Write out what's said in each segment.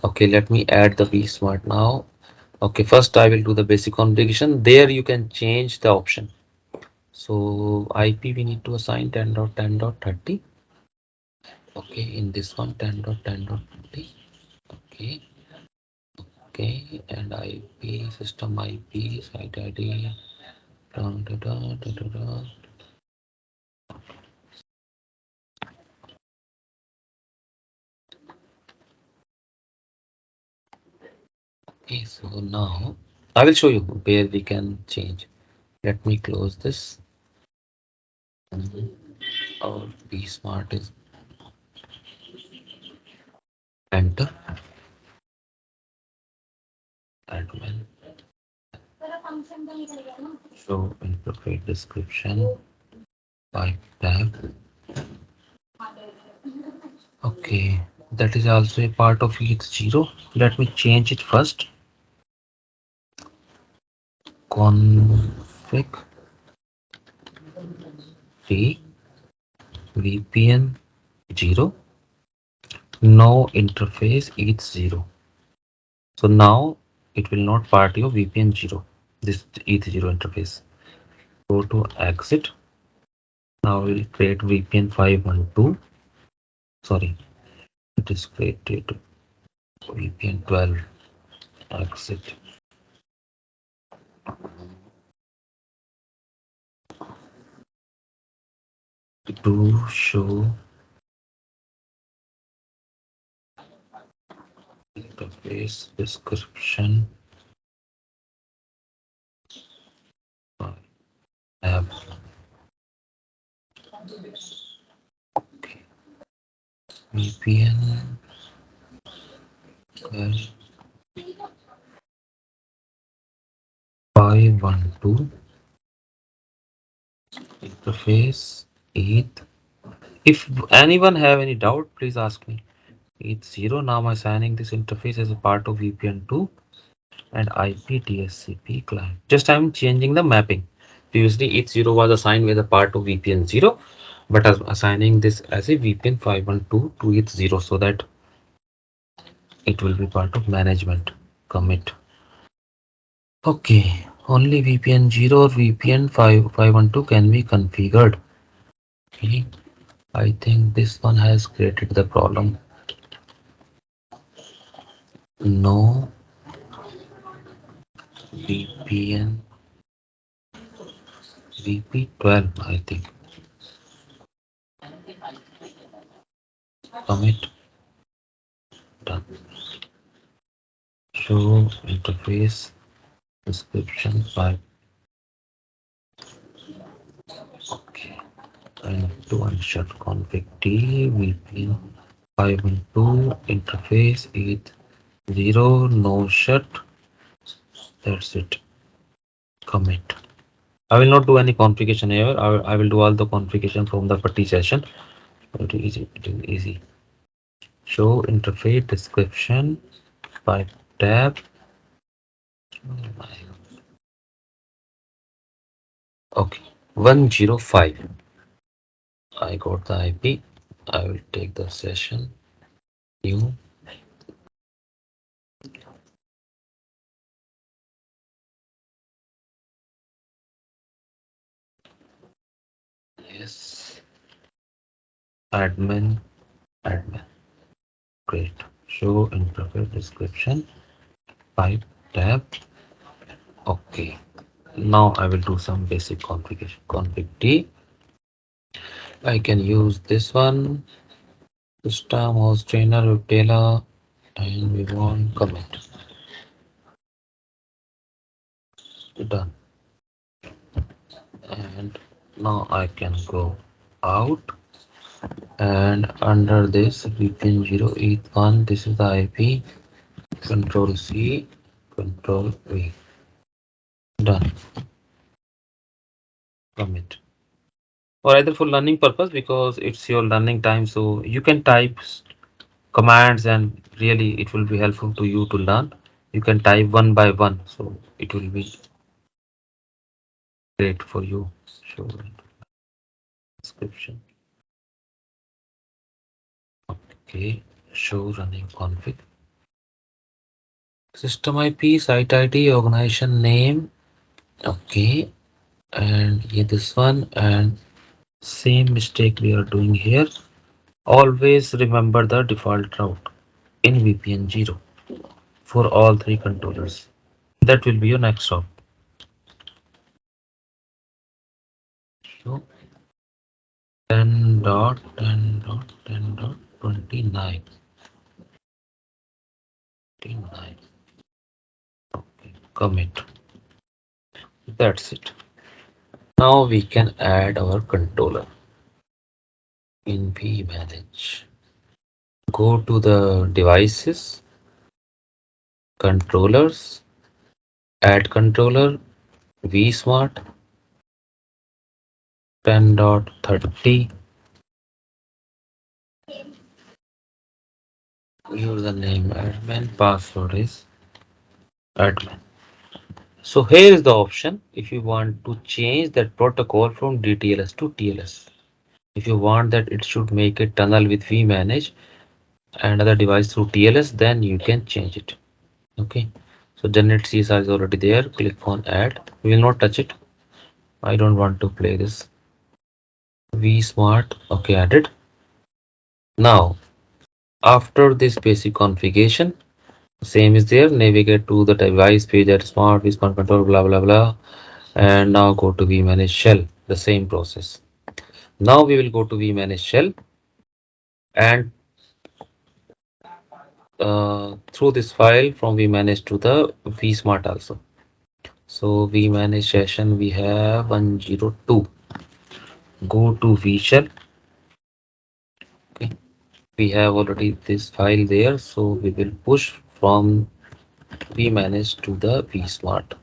Okay, let me add the vSmart now. Okay, first I will do the basic configuration. There you can change the option. So IP we need to assign 10.10.30. Okay, in this one 10.10.30. Okay, okay, and IP system IP site ID. Dun, dun, dun, dun, dun, dun. Okay, so now I will show you where we can change. Let me close this. Our vSmart is enter admin. Show interface description by tab. Okay, that is also a part of EX0. Let me change it first. Config t VPN 0. No interface ETH0. So now it will not part your VPN 0. This ETH0 interface. Go to exit. Now we'll create VPN 512. Sorry, it is created VPN 12. Exit. To show interface description tab. Okay. VPN 512 interface ETH. If anyone have any doubt, please ask me. ETH0. Now I'm assigning this interface as a part of VPN 2 and IP DSCP client. Just I'm changing the mapping. Previously ETH0 was assigned as a part of VPN 0, but I'm assigning this as a VPN 512 to ETH0 so that it will be part of management. Commit. Okay, only VPN 0 or VPN 512 can be configured. Okay, I think this one has created the problem. No VPN VP12, I think. Commit. Done. Show interface description file. Okay. And to unshut config T VPN 512 interface is 0 no shut. That's it. Commit. I will not do any configuration here. I will do all the configuration from the putty session. It is easy. It is easy. Show interface description by tab. Okay, 105. I got the IP. I will take the session. New. Yes. Admin. Admin. Great. Show interface description. Pipe tab. Okay. Now I will do some basic configuration. Config T. I can use this one. System host trainer Viptela, and we want commit. Done. And now I can go out, and under this VPN 0 ETH1, this is the IP. Control C, Control V. Done. Commit. Or either for learning purpose, because it's your learning time, so you can type commands and really it will be helpful to you to learn. You can type one by one, so it will be great for you. Show description. Okay, show running config. System IP, site ID, organization name. Okay, and here this one, and same mistake we are doing here. Always remember the default route in VPN 0 for all three controllers. That will be your next stop. So 10.10.10.29. 29. Okay, commit. That's it. Now we can add our controller in vManage. Go to the devices, controllers, add controller, vSmart 10.30. Username admin, password is admin. So here is the option if you want to change that protocol from DTLS to TLS. If you want that it should make a tunnel with vManage and other device through TLS, then you can change it. Okay, so generate CSR is already there. Click on add. We will not touch it. I don't want to play this. vSmart. Okay, added. Now, after this basic configuration, same is there. Navigate to the device page at smart vSmart control, blah blah blah, and now go to vManage shell. The same process. Now we will go to vManage shell and through this file from vManage to the vSmart also. So vManage session we have 102. Go to vshell. Okay, we have already this file there, so we will push from vManage to the vSmart.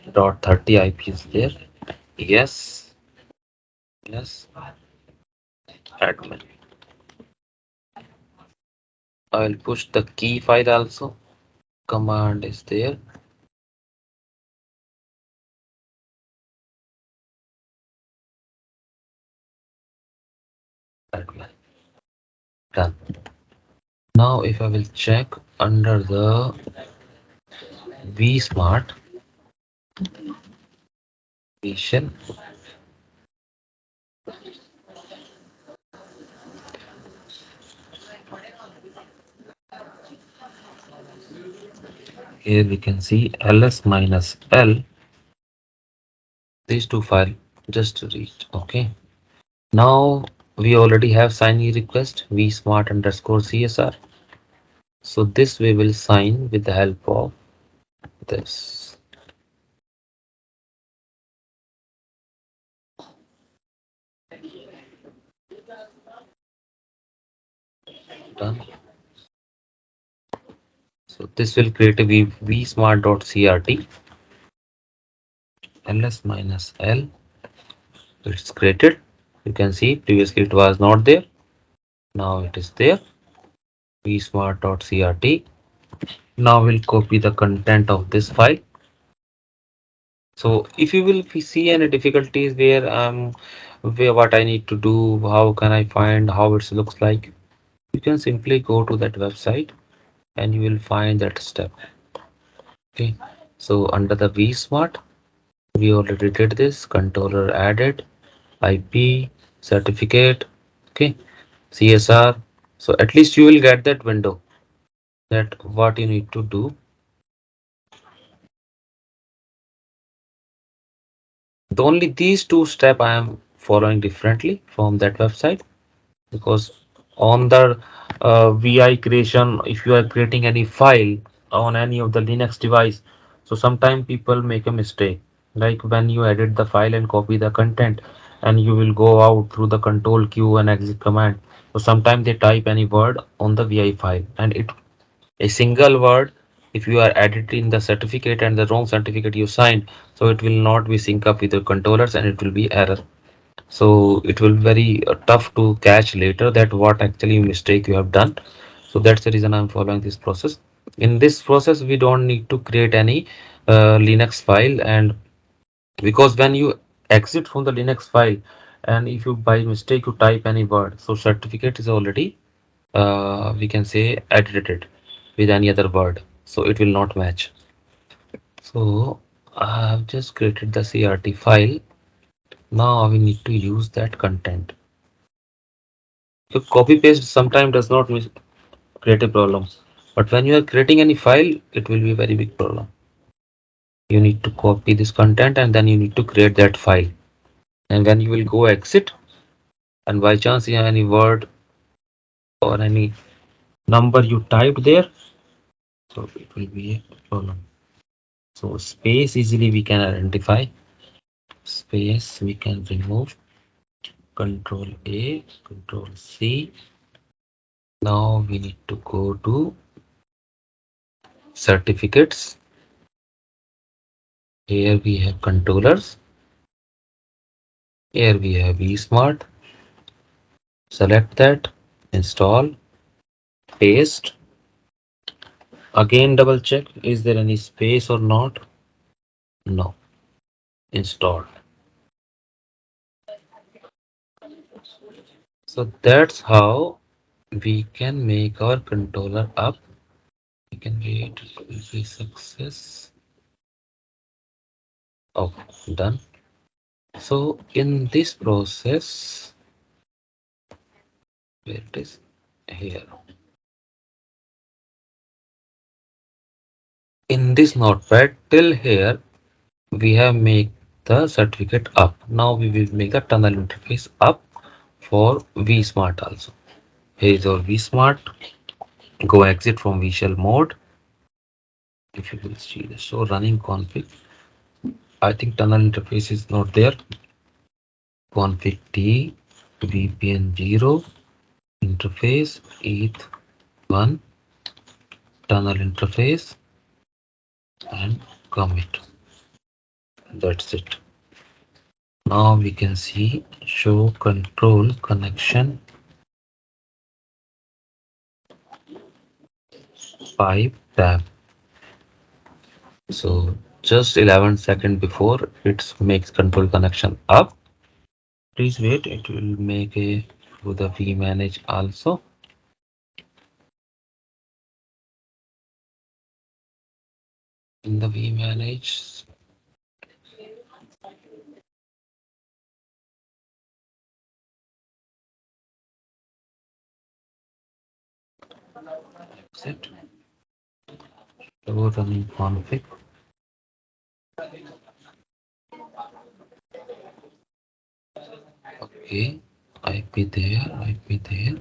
.30 IP is there. Yes, yes, admin. I will push the key file also. Command is there. Admin. Done. Now if I will check under the vSmart vshell, here we can see ls minus l. These two files just to read. Okay. Now we already have signee request vSmart underscore CSR. So this we will sign with the help of this. Done. So this will create a vsmart.crt ls minus l. It's created. You can see previously it was not there. Now it is there. vsmart.crt. Now we'll copy the content of this file. So if you will see any difficulties where what I need to do, how can I find how it looks like, you can simply go to that website and you will find that step. Okay, so under the vSmart, we already did this. Controller added, IP, certificate, okay, CSR. So at least you will get that window that what you need to do. The only these two steps I am following differently from that website, because on the VI creation, if you are creating any file on any of the Linux device, so sometimes people make a mistake, like when you edit the file and copy the content and you will go out through the control Q and exit command, so sometimes they type any word on the VI file and it a single word, if you are editing the certificate and the wrong certificate you signed, so it will not be sync up with your controllers and it will be error. So it will be very tough to catch later that what actually mistake you have done. So that's the reason I'm following this process. In this process we don't need to create any Linux file, and because when you exit from the Linux file and if you by mistake you type any word, so certificate is already we can say edited. with any other word, so it will not match. So I have just created the CRT file. Now we need to use that content. If copy paste sometimes does not create a problem, but when you are creating any file, it will be a very big problem. You need to copy this content and then you need to create that file. And when you will go exit, and by chance you have any word or any number you typed there, so it will be a problem. So space easily we can identify. Space we can remove. Control A, Control C. Now we need to go to certificates. Here we have controllers. Here we have vSmart. Select that, install, paste. Again double check, is there any space or not? No. Install. So that's how we can make our controller up. We can wait, it will be success. Oh, done. So in this process, where it is here. In this notepad till here, we have made the certificate up. Now we will make the tunnel interface up for vSmart also. Here is our vSmart. Go exit from visual mode. If you will see the show running config, I think tunnel interface is not there. Config T VPN 0 interface ETH1 tunnel interface and commit. That's it. Now we can see show control connection pipe tab. So just 11 seconds before it makes control connection up. Please wait, it will make a to the vManage also. In the vManage, exit, show running config. Okay, IP there, IP there.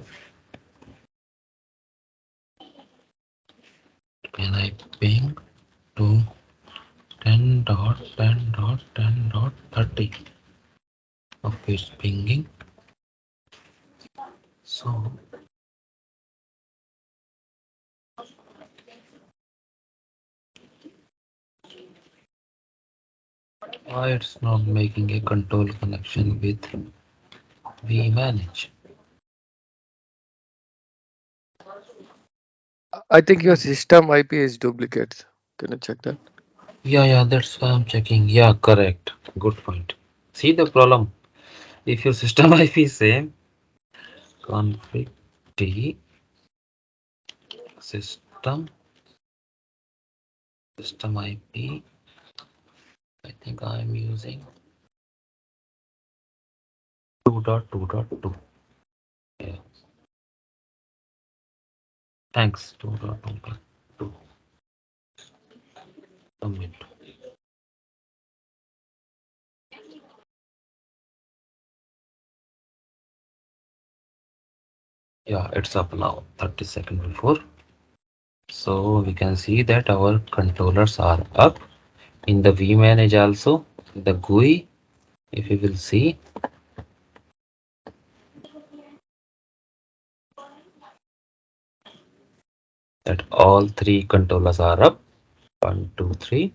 Can I ping to 10.10.10.30? Okay, it's pinging. So why it's not making a control connection with vManage? I think your system IP is duplicate. Can you check that? Yeah, that's why I'm checking. Yeah, correct. Good point. See the problem. If your system IP is same, config T system IP. I think I'm using 2.2.2. Yeah, thanks. 2.2.2. Commit. Yeah, it's up now. 30 seconds before. So we can see that our controllers are up in the vManage also. The GUI, if you will see, that all three controllers are up. 1, 2, 3.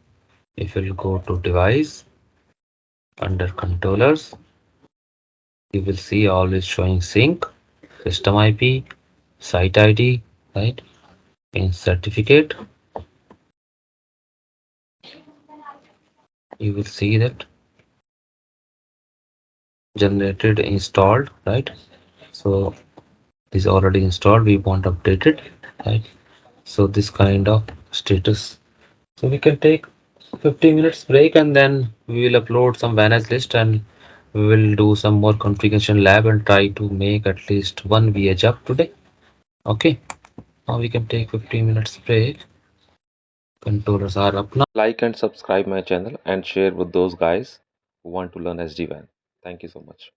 If you will go to device under controllers, you will see always showing sync, system IP, site ID, right? In certificate, you will see that generated installed, right? So this is already installed. We want updated, right? So this kind of status. So we can take 15 minutes break and then we will upload some vNAS list and we will do some more configuration lab and try to make at least one VH up today. Okay, now we can take 15 minutes break. Controllers are up now. Like and subscribe my channel and share with those guys who want to learn SD-WAN. Thank you so much.